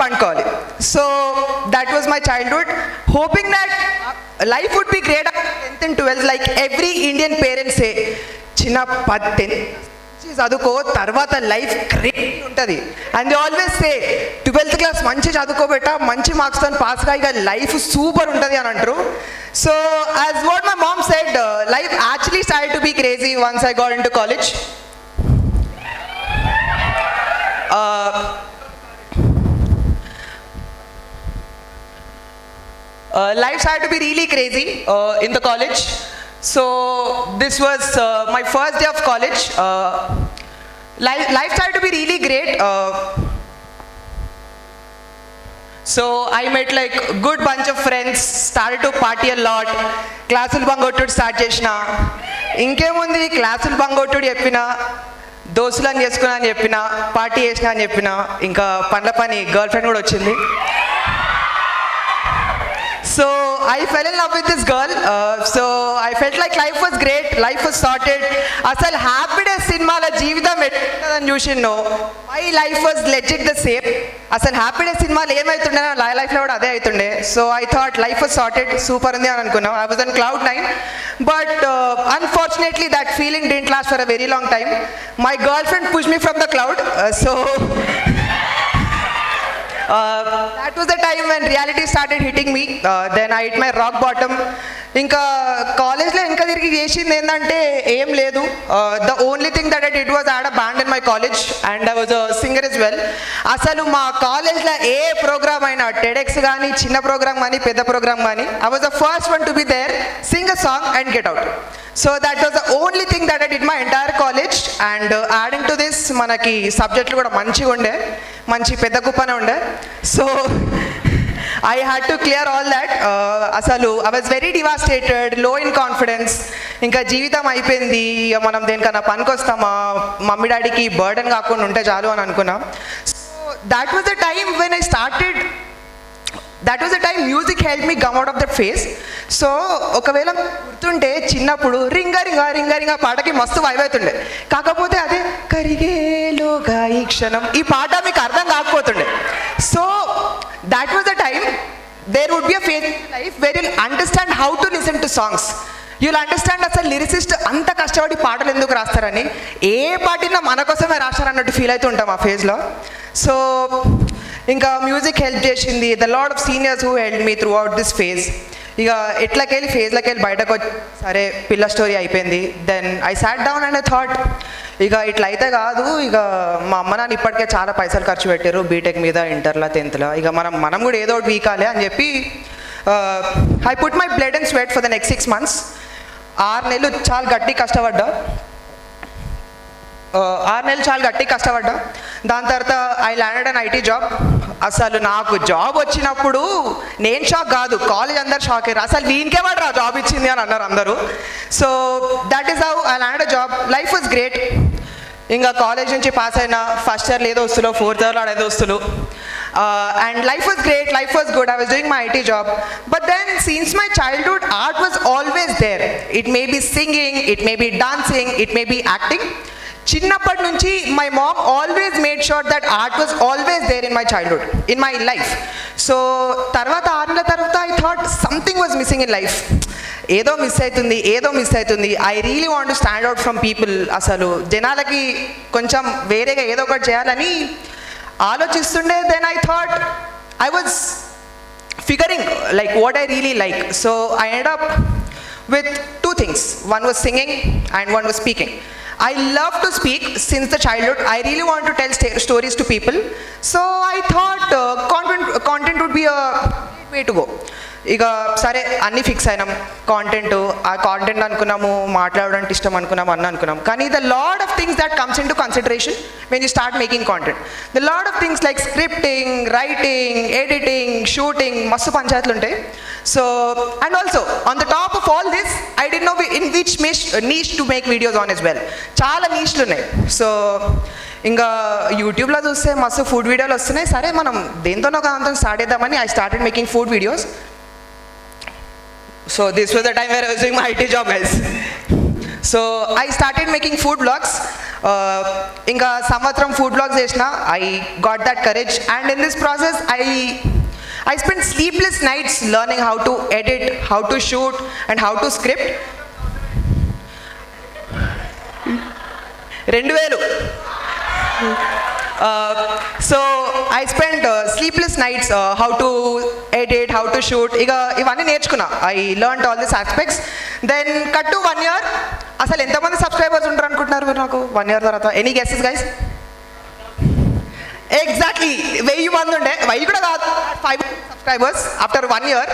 పండుకోవాలి. So that was my childhood, hoping that life would be great 10th and 12th like every Indian parents ఏ. చిన్న 10th చదువుకో, తర్వాత life గ్రేట్ ఉంటుంది. And they always say 12th class మంచి చదువుకోబెట్ట, మంచి మార్క్స్తో పాస్ గా, ఇక లైఫ్ సూపర్ ఉంటుంది అని అంటారు. So as what my mom said, life actually started to be crazy once I got into college. Life started to be really crazy in the college. So this was my first day of college. Life started to be really great. So I met like good bunch of friends, started to party a lot. Classul bunk కొట్టుడు start చేసిన. ఇంకేముంది, క్లాసులు bunk కొట్టుడు చెప్పిన, దోస్తులను చేసుకున్నా అని చెప్పిన, party చేసిన అని చెప్పిన, ఇంకా పండ్ల పని గర్ల్ ఫ్రెండ్ కూడా వచ్చింది. So I fell in love with this girl. So I felt like life was great, life was sorted. Asal happy days సినిమాల జీవితం ఎట్లని చూసినో my life was legit the same. అసలు హ్యాపీ డేస్ సినిమాలు ఏమవుతుండే నా లైఫ్లో కూడా అదే అవుతుండే. So I thought life was sorted, super ఉంది అని అనుకున్నాం. I was on cloud 9. But unfortunately that feeling didn't last for a very long time. My girlfriend push me from the cloud. So that was the time when reality started hitting me. Then I hit my rock bottom. ఇంకా కాలేజ్లో ఇంకా తిరిగి చేసింది ఏంటంటే ఏం లేదు. The only thing that I did was add a band in my college and I was a singer is well. అసలు మా కాలేజ్లో ఏ ప్రోగ్రామ్ అయినా, టెడెక్స్ కానీ, చిన్న ప్రోగ్రామ్ కానీ, పెద్ద ప్రోగ్రామ్ కానీ, I was the first one to be there, sing a song and get out. So that was the only thing that I did my entire college. And adding to this మనకి సబ్జెక్టులు కూడా మంచిగా ఉండే, మంచి పెద్ద కుప్పనే ఉండే. So I had to clear all that. అసలు I was very devastated, low in confidence. ఇంకా జీవితం అయిపోయింది, మనం దేనికన్నా పనికొస్తామా, మమ్మీ డాడీకి బర్డెన్ కాకుండా ఉంటే చాలు అని అనుకున్నా. So that was the time when I started, that was the time music helped me come out of that phase. So ఒకవేళ గుర్తుంటే చిన్నప్పుడు రింగా రింగా రింగా రింగా పాటకి మస్తు వైబ్ అవుతుండే. కాకపోతే అదే కరిగేలోగా ఈ క్షణం, ఈ పాట మీకు అర్థం కాకపోతుండే. So that was the time there would be a phase in life where you'll understand how to listen to songs. You'll understand అసలు లిరిసిస్ట్ అంత కష్టపడి పాటలు ఎందుకు రాస్తారని, ఏ పాటినా మన కోసమే రాస్తారన్నట్టు ఫీల్ అవుతూ ఉంటాం ఆ ఫేజ్లో. సో ఇంకా మ్యూజిక్ హెల్ప్ చేసింది. The lot of seniors who help me through out this phase. ఇక ఎట్లకెళ్ళి ఫేజ్లోకి వెళ్ళి బయటకు వచ్చి సరే పిల్ల స్టోరీ అయిపోయింది. Then I sat down and I thought ఇక ఇట్లా అయితే కాదు, ఇక మా అమ్మ నాన్న ఇప్పటికే చాలా పైసలు ఖర్చు పెట్టారు బీటెక్ మీద, ఇంటర్లో, 10th, ఇక మనం కూడా ఏదో ఒకటి వీకాలి అని చెప్పి I put my blood and sweat for the next 6 months. 6 నెలలు చాలా గట్టి కష్టపడ్డా. 6 నెలలు చాలా గట్టి కష్టపడ్డా. దాని తర్వాత I landed an IT job. అసలు నాకు జాబ్ వచ్చినప్పుడు నేను షాక్ కాదు, కాలేజ్ అందరు షాక్ అయ్యారు. అసలు వీనికే పడరా జాబ్ ఇచ్చింది అని అన్నారు అందరూ. So that is how I landed a job. Life was great. ఇంకా కాలేజ్ నుంచి పాస్ అయినా ఫస్ట్ ఇయర్లో ఏదో వస్తులు, 4th yearలో అదేదో వస్తులు. And life was great, life was good. I was doing my IT job. But then since my childhood, art was always there. It may be singing, it may be dancing, it may be acting. చిన్నప్పటి నుంచి my mom always made sure that art was always there in my childhood, in my life. So తర్వాత 6 నెలల తర్వాత I thought something was missing in life. ఏదో miss అవుతుంది. I really want to stand out from people. అసలు జనాలకి కొంచెం వేరేగా ఏదో ఒకటి చేయాలని ఆలోచిస్తుండే. Then I thought I was figuring like what I really like. So I end up with 2 things. One was singing and one was speaking. I love to speak since the childhood. I really want to tell stories to people. So I thought content would be a great way to go. ఇక సరే అన్నీ fix అయినాం. ఆ content అనుకున్నాము, మాట్లాడడానికి ఇష్టం అనుకున్నాము, అనుకున్నాం. కానీ the lot of things that comes in to consideration when you start making content. The lot of things like scripting, writing, editing, shooting, మస్తు పంచాయతీలు ఉంటాయి. So and also on the top of all this I డి know in which niche to make videos on as well. చాలా నీష్లు ఉన్నాయి. So ఇంకా యూట్యూబ్లో చూస్తే మస్తు ఫుడ్ వీడియోలు వస్తున్నాయి. సరే మనం దేంతోనో దాంతో స్టార్ట్ చేద్దామని I started making food videos. So this was the time where I was doing my IT job, guys. So I started making food vlogs. ఇంకా సంవత్సరం ఫుడ్ బ్లాగ్స్ చేసిన. I got that courage and in this process I spent sleepless nights learning how to edit, how to shoot and how to script. 2000. So I spent sleepless nights how to edit, how to shoot. ఇవన్నీ నేర్చుకున్నా. I learned all these aspects. Then cut to 1 year. అసలు ఎంతమంది subscribers ఉంటారు అనుకుంటున్నారు మీరు నాకు 1 year తర్వాత? Any guesses guys? Exactly 1000 మంది ఉండే. 1000 కూడా కాదు, 5 subscribers after 1 year.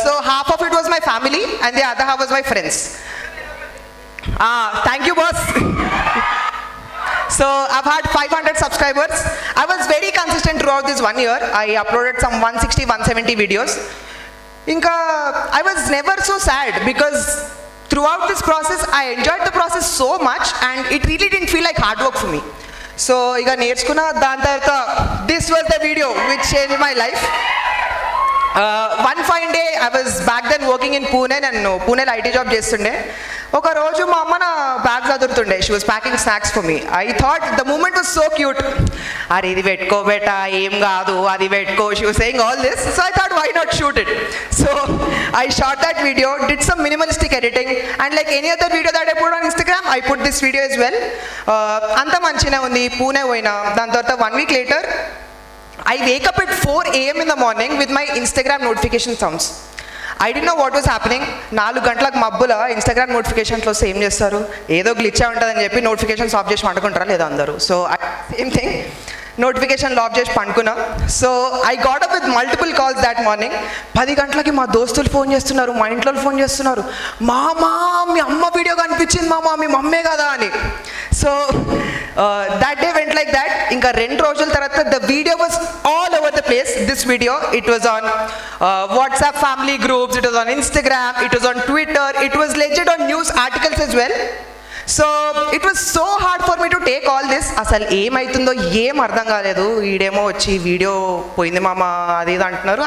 So half of it was my family and the other half was my friends. Thank you boss. So I've had 500 subscribers. I was very consistent throughout this 1 year. I uploaded some 160-170 videos. Inka I was never so sad because throughout this process I enjoyed the process so much and it really didn't feel like hard work for me. So iga నేర్చుకున్న దాని తర్వాత this was the video which changed my life. One fine day I was back then working in Pune. నేను పూణేలో IT job చేస్తుండే. ఒక రోజు మా అమ్మ నా బ్యాగ్ చదువుతుండే. She was packing snacks for me. I thought the moment was so cute. అరే ఇది పెట్టుకో బేటా, ఏం కాదు, అది పెట్టుకో. She was saying all this. So I thought why not shoot it. So I shot that video, did some minimalistic editing and like any other video that I put on Instagram I put this video as well. అంత మంచిగా ఉంది. పూణే పోయినా. దాని తర్వాత 1 week later I wake up at 4 AM in the morning with my Instagram notification sounds. I didn't know what was happening. 4 గంటలకు మబ్బుల Instagram నోటిఫికేషన్స్లో same చేస్తారు. ఏదో గ్లిచ్ ఉంటుందని చెప్పి నోటిఫికేషన్స్ ఆఫ్ చేసి పండుకుంటారా లేదా అందరూ? So same thing, notification off చేసి పండుకున్నా. So I got up with multiple calls that morning. 10 గంటలకి మా దోస్తులు ఫోన్ చేస్తున్నారు, మా ఇంట్లో ఫోన్ చేస్తున్నారు. మామా మీ అమ్మ వీడియో కనిపించింది మామా, మీ మమ్మే కదా అని. So that day went like that. ఇంకా 2 రోజుల తర్వాత the video was all over the place. This video it was on WhatsApp family groups, it was on Instagram, it was on Twitter, it was legit on news articles as well. So it was so hard for me to take all this. అసలు ఏమవుతుందో ఏం అర్థం కాలేదు. ఈడేమో వచ్చి video పోయింది మామ అది ఇది అంటున్నారు.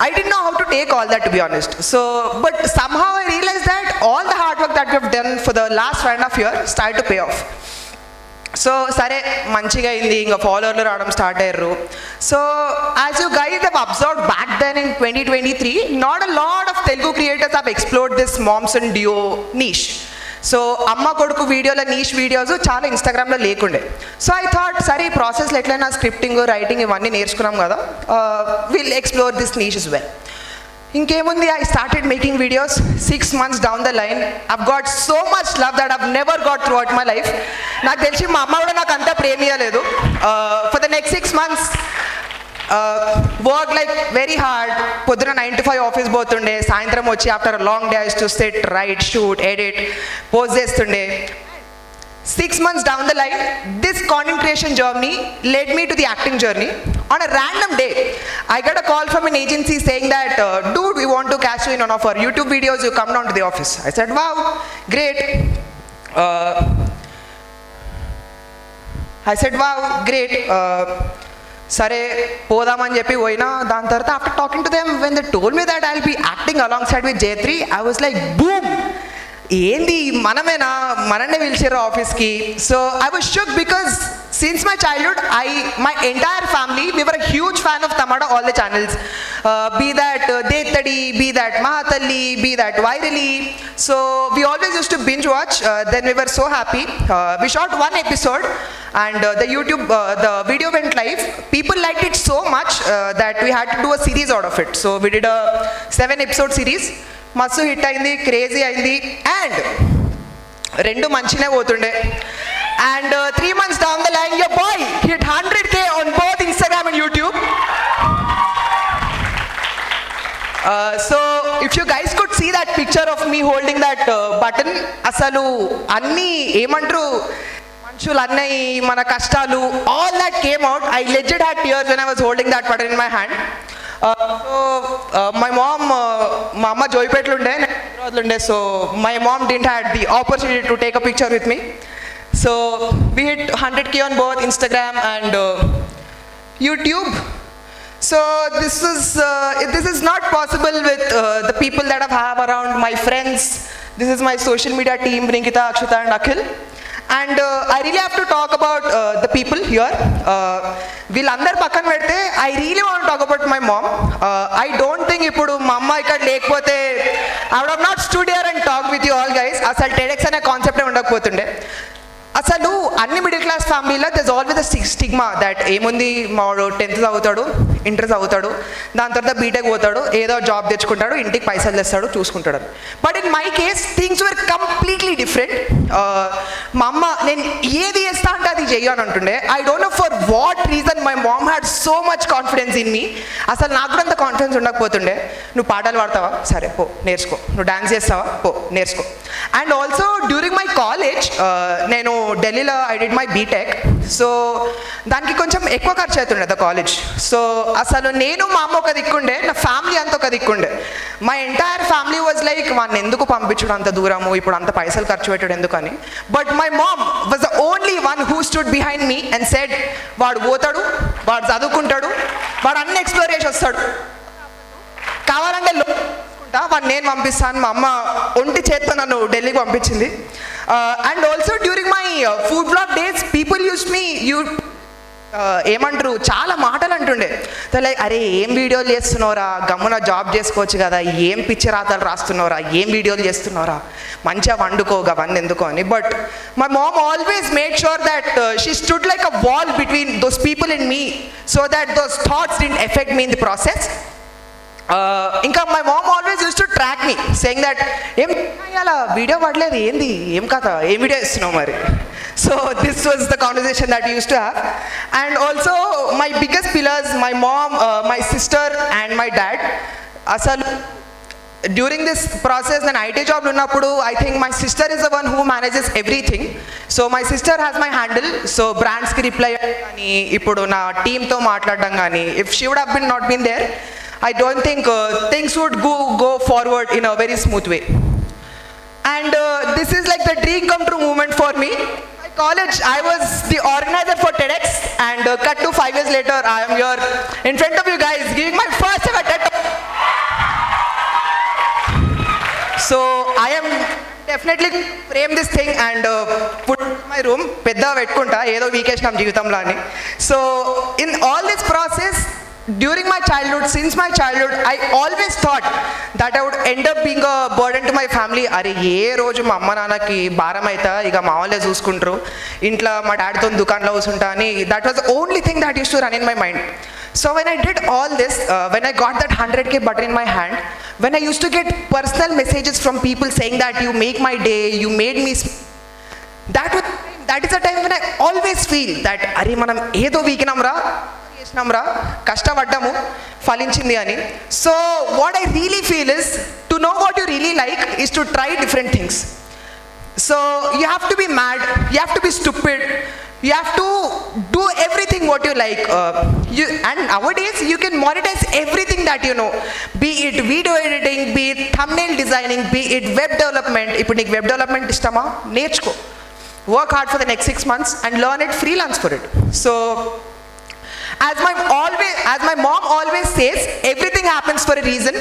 I didn't know how to take all that, to be honest. So, but somehow I realized that all the hard work that we have done for the last 1.5 years started to pay off. So సరే మంచిగా అయింది. ఇంకా ఫాలోవర్లు రావడం start అయ్యారు. So as you guys have observed back then in 2023, not a lot of Telugu creators have explored this moms and duo niche. So అమ్మ కొడుకు వీడియోల niche videos చాలా ఇన్స్టాగ్రామ్లో లేకుండే. సో ఐ థాట్ సరే ఈ ప్రాసెస్లో ఎట్లయినా స్క్రిప్టింగ్ రైటింగ్ ఇవన్నీ నేర్చుకున్నాం కదా, will explore this niche as well. ఇంకేముంది, I started making videos. 6 months down the line I've got so much love that I've never got throughout my life. నాకు తెలిసి మా అమ్మ కూడా నాకు అంతా ప్రేమియలేదు. For the next 6 months work like very hard. పొద్దున 9 to 5 ఆఫీస్ పోతుండే, సాయంత్రం వచ్చి after long day to set, write, shoot, edit, post చేస్తుండే. 6 months down the line, this content creation journey led me to the acting journey. On a random day, I got a call from an agency saying that, dude, we want to cast you in one of our YouTube videos, you come down to the office. I said, wow, great. సరే పోదామని చెప్పి పోయినా. దాని తర్వాత after talking to them when they told me that I will be acting along side with J3, I was like boom, ఏంది మనమేనా, మననే పిలిచారు ఆఫీస్కి. So I was shook because since my childhood, my entire family, we were a huge fan of Tamada, all the channels. Be that Dettadi, be that Mahatalli, be that Virali. So we always used to binge watch. Then we were so happy. We shot 1 episode and the video went live. People liked it so much that we had to do a series out of it. So we did a 7-episode series. Masu hit ayindi, crazy ayindi, and rendu manchine potunde. And 3 months down the line, your boy hit 100K on both Instagram and YouTube. So if you guys could see that picture of me holding that button, asalu anni emantaru manchulu annai mana kashtalu, all that came out. I legit had tears when I was holding that button in my hand. My mom, మా అమ్మ జోయిపేటలో ఉండే, so my mom didn't have the opportunity to take a picture with me. So we hit 100K on both Instagram and YouTube. So this is not possible with the people that I have around, my friends. This is my social media team, Rinkita, Akshita and Akhil. And I really have to talk about the people here. వీళ్ళందరు పక్కన పెడితే I really want to talk about my mom. I don't think ఇప్పుడు మా అమ్మ ఇక్కడ లేకపోతే I would have not stood here and talked with you all guys. అసలు TEDx అనే కాన్సెప్టే ఉండకపోతుండే. అసలు అన్ని మిడిల్ క్లాస్ ఫ్యామిలీలో దెస్ ఆల్వేస్ స్టిగ్మా దట్ ఏముంది మావాడు 10th చదువుతాడు, ఇంటర్ చదువుతాడు, దాని తర్వాత బీటెక్ పోతాడు, ఏదో జాబ్ తెచ్చుకుంటాడు, ఇంటికి పైసలు తెస్తాడు, చూసుకుంటాడు. But in my case things were completely different. మా అమ్మ నేను ఏది చేస్తా అంటే అది చెయ్యను అంటుండే. I don't know for what reason my mom had so much confidence in me. అసలు నాకు కూడా అంత కాన్ఫిడెన్స్ ఉండకపోతుండే. నువ్వు పాటలు పాడతావా, సరే పో నేర్చుకో. నువ్వు డాన్స్ చేస్తావా, పో నేర్చుకో. And also during my college నేను ఢిల్లీలో I did my BTech. So దానికి కొంచెం ఎక్కువ ఖర్చు అవుతుండే ద కాలేజ్. సో అసలు నేను మా అమ్మ ఒక దిక్కుండే, నా ఫ్యామిలీ అంత ఒక దిక్కుండే. My entire family was like వాడిని ఎందుకు పంపించడం అంత దూరము, ఇప్పుడు అంత పైసలు ఖర్చు పెట్టడం ఎందుకని. But my mom was the only one who stood behind me and said వాడు పోతాడు, వాడు చదువుకుంటాడు, వాడు అన్ని ఎక్స్ప్లోర్ చేసి వస్తాడు, కావాలంటే వాడిని నేను పంపిస్తాను. మా అమ్మ ఒంటి చేత్తో నన్ను ఢిల్లీకి పంపించింది. And also during my food blog days people use మీ ఏమంటారు చాలా మాటలు అంటుండే. లైక్ అరే ఏం వీడియోలు చేస్తున్నావురా, గమ్మున జాబ్ చేసుకోవచ్చు కదా, ఏం పిచ్చి రాతలు రాస్తున్నావురా, ఏం వీడియోలు చేస్తున్నావురా, మంచిగా వండుకోగా అవన్నీ ఎందుకో అని. But my mom always made sure that she stood like a wall between those people in me so that those thoughts didn't affect me in the process. ఇంకా my mom always use to track me saying that ఏం అలా video పడలేదు, ఏంది ఏం కథ, ఏం video ఇస్తున్నావు మరి. So this was the conversation that use to have. And also my biggest pillars my mom, my sister and my dad. అసలు డ్యూరింగ్ దిస్ ప్రాసెస్ నేను ఐటీ జాబ్లో ఉన్నప్పుడు I think my sister is the one who manages everything. So my sister has my handle. సో బ్రాండ్స్కి reply కానీ ఇప్పుడు నా టీమ్తో మాట్లాడడం కానీ, if she would have been not been there I don't think things would go forward in a very smooth way. And this is like the dream come true moment for me. In my college, I was the organizer for TEDx, and cut to 5 years later, I am here in front of you guys giving my first ever TED Talk. So I am definitely frame this thing and put in my room. Pedda vettukunta edo vacation nam jeevitamlo ani. So in all this process, during my childhood, since my childhood, I always thought that I would end up being a burden to my family. అరే ఏ రోజు మా అమ్మ నాన్నకి భారం అవుతా, ఇక మా వాళ్ళే చూసుకుంటారు, ఇంట్లో మా డాడీతో దుకాణంలో కూర్చుంటా అని. That was the only thing that use to run in my mind. So when I did all this, when I got that 100K button in my hand, when I used to get personal messages from people saying that you make my day, you made me that is the time when I always feel that అరే మనం ఏదో వీకినాంరా, చేసినాంరా, కష్టపడ్డాము, ఫలించింది అని. So what I really feel is to know what you really like is to try different things. So you have to be mad, you have to be stupid, you have to do everything what you like. And nowadays you can monetize everything that you know, be it video editing, be it thumbnail designing, be it web development. Ipudu neeku web development istama, నేర్చుకో, work hard for the next 6 months and learn it, freelance for it. So as my mom always says, everything happens for a reason.